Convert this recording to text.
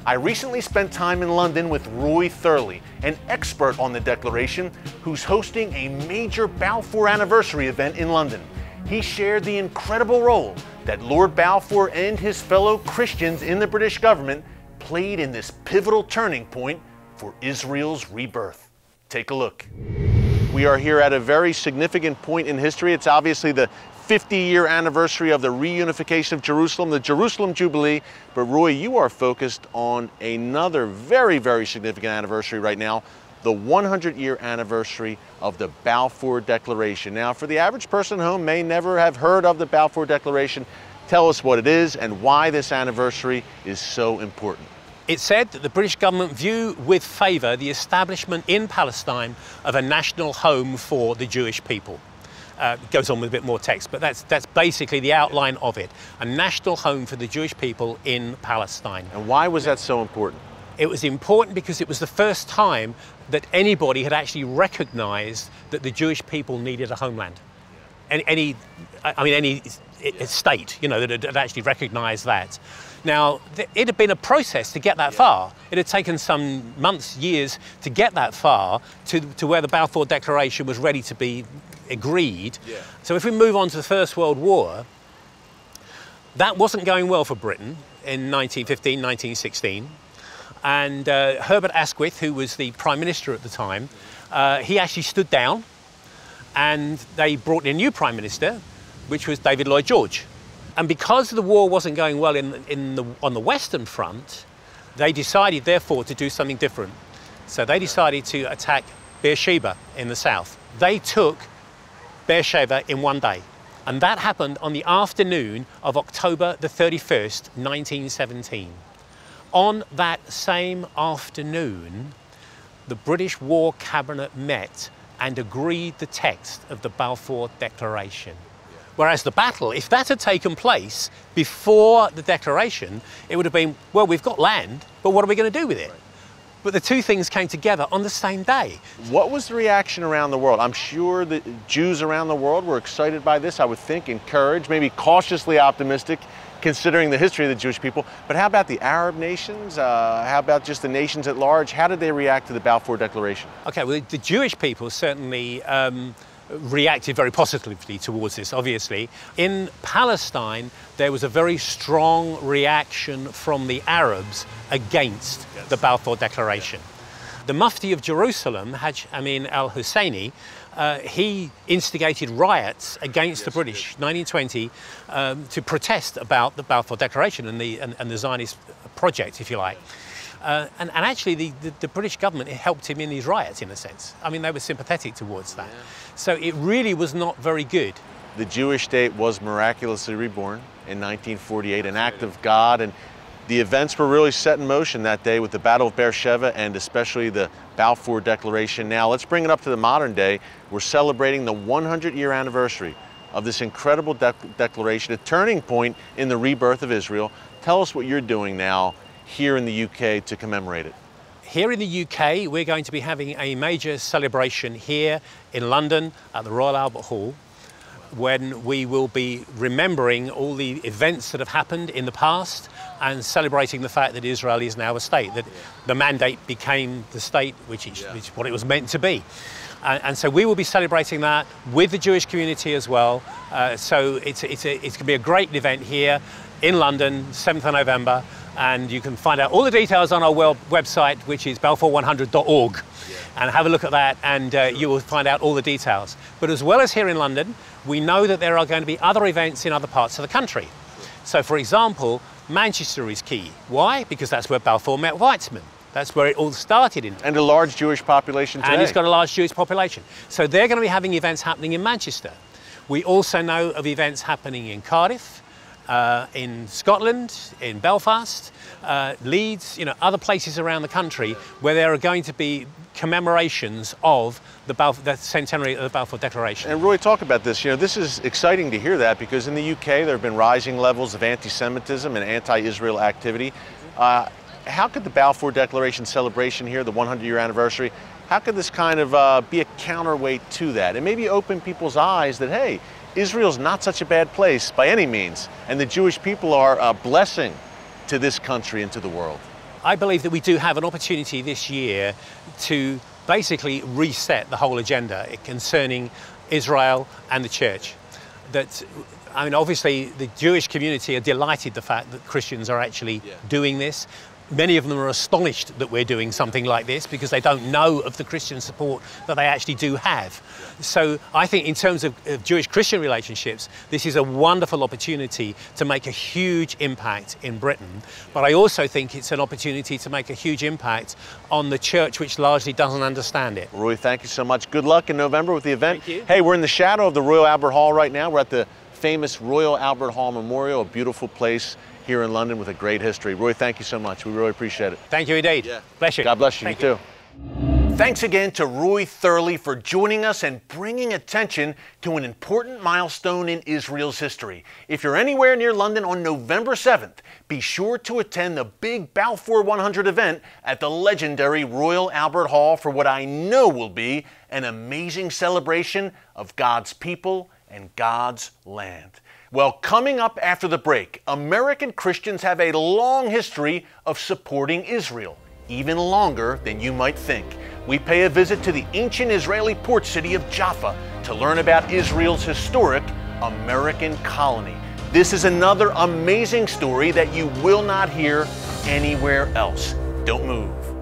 I recently spent time in London with Roy Thurley, an expert on the Declaration, who's hosting a major Balfour anniversary event in London. He shared the incredible role that Lord Balfour and his fellow Christians in the British government played in this pivotal turning point for Israel's rebirth. Take a look. We are here at a very significant point in history. It's obviously the 50-year anniversary of the reunification of Jerusalem, the Jerusalem Jubilee. But Roy, you are focused on another very, very significant anniversary right now, the 100-year anniversary of the Balfour Declaration. Now, for the average person at home may never have heard of the Balfour Declaration, tell us what it is and why this anniversary is so important. It said that the British government view with favour the establishment in Palestine of a national home for the Jewish people. It goes on with a bit more text, but that's basically the outline of it. A national home for the Jewish people in Palestine. And why was that so important? It was important because it was the first time that anybody had actually recognised that the Jewish people needed a homeland. Any state, you know, that had actually recognised that. Now, it had been a process to get that far. It had taken some months, years to get that far to where the Balfour Declaration was ready to be agreed. Yeah. So if we move on to the First World War, that wasn't going well for Britain in 1915, 1916. And Herbert Asquith, who was the Prime Minister at the time, he actually stood down, and they brought in a new Prime Minister, which was David Lloyd George. And because the war wasn't going well on the Western Front, they decided, therefore, to do something different. So they decided to attack Beersheba in the south. They took Beersheba in one day. And that happened on the afternoon of October the 31st, 1917. On that same afternoon, the British War Cabinet met and agreed the text of the Balfour Declaration. Whereas the battle, if that had taken place before the declaration, it would have been, well, we've got land, but what are we going to do with it? Right. But the two things came together on the same day. What was the reaction around the world? I'm sure the Jews around the world were excited by this, I would think, encouraged, maybe cautiously optimistic, considering the history of the Jewish people. But how about the Arab nations? How about just the nations at large? How did they react to the Balfour Declaration? Okay, well, the Jewish people certainly reacted very positively towards this, obviously. In Palestine, there was a very strong reaction from the Arabs against the Balfour Declaration. The Mufti of Jerusalem, Hajj Amin al-Husseini, he instigated riots against the British, 1920, to protest about the Balfour Declaration and the Zionist project, if you like. And actually, the British government helped him in these riots, in a sense. I mean, they were sympathetic towards that. Yeah. So it really was not very good. The Jewish state was miraculously reborn in 1948, an act of God, and the events were really set in motion that day with the Battle of Beersheba and especially the Balfour Declaration. Now, let's bring it up to the modern day. We're celebrating the 100-year anniversary of this incredible declaration, a turning point in the rebirth of Israel. Tell us what you're doing now here in the UK to commemorate it. Here in the UK, we're going to be having a major celebration here in London at the Royal Albert Hall, when we will be remembering all the events that have happened in the past and celebrating the fact that Israel is now a state, that the mandate became the state which is what it was meant to be. And so we will be celebrating that with the Jewish community as well. So it's going to be a great event here in London, 7th of November. And you can find out all the details on our website, which is balfour100.org. And have a look at that, and you will find out all the details. But as well as here in London, we know that there are going to be other events in other parts of the country. So, for example, Manchester is key. Why? Because that's where Balfour met Weizmann. That's where it all started in. And a large Jewish population today. And it's got a large Jewish population. So they're going to be having events happening in Manchester. We also know of events happening in Cardiff, in Scotland, in Belfast, Leeds, other places around the country where there are going to be commemorations of the centenary of the Balfour Declaration. And Roy, talk about this. This is exciting to hear that, because in the UK there have been rising levels of anti-Semitism and anti-Israel activity. How could the Balfour Declaration celebration here, the 100-year anniversary, how could this kind of be a counterweight to that and maybe open people's eyes that, hey, Israel's not such a bad place by any means, and the Jewish people are a blessing to this country and to the world? I believe that we do have an opportunity this year to basically reset the whole agenda concerning Israel and the church. I mean, obviously the Jewish community are delighted the fact that Christians are actually doing this. Many of them are astonished that we're doing something like this because they don't know of the Christian support that they actually do have. So I think in terms of Jewish-Christian relationships, this is a wonderful opportunity to make a huge impact in Britain. But I also think it's an opportunity to make a huge impact on the church, which largely doesn't understand it. Roy, thank you so much. Good luck in November with the event. Thank you. Hey, we're in the shadow of the Royal Albert Hall right now. We're at the famous Royal Albert Hall Memorial, a beautiful place here in London with a great history. Roy, thank you so much. We really appreciate it. Thank you indeed. Bless you. God bless you. Thank you too. Thanks again to Roy Thurley for joining us and bringing attention to an important milestone in Israel's history. If you're anywhere near London on November 7th, be sure to attend the big Balfour 100 event at the legendary Royal Albert Hall for what I know will be an amazing celebration of God's people and God's land. Well, coming up after the break, American Christians have a long history of supporting Israel, even longer than you might think. We pay a visit to the ancient Israeli port city of Jaffa to learn about Israel's historic American colony. This is another amazing story that you will not hear anywhere else. Don't move.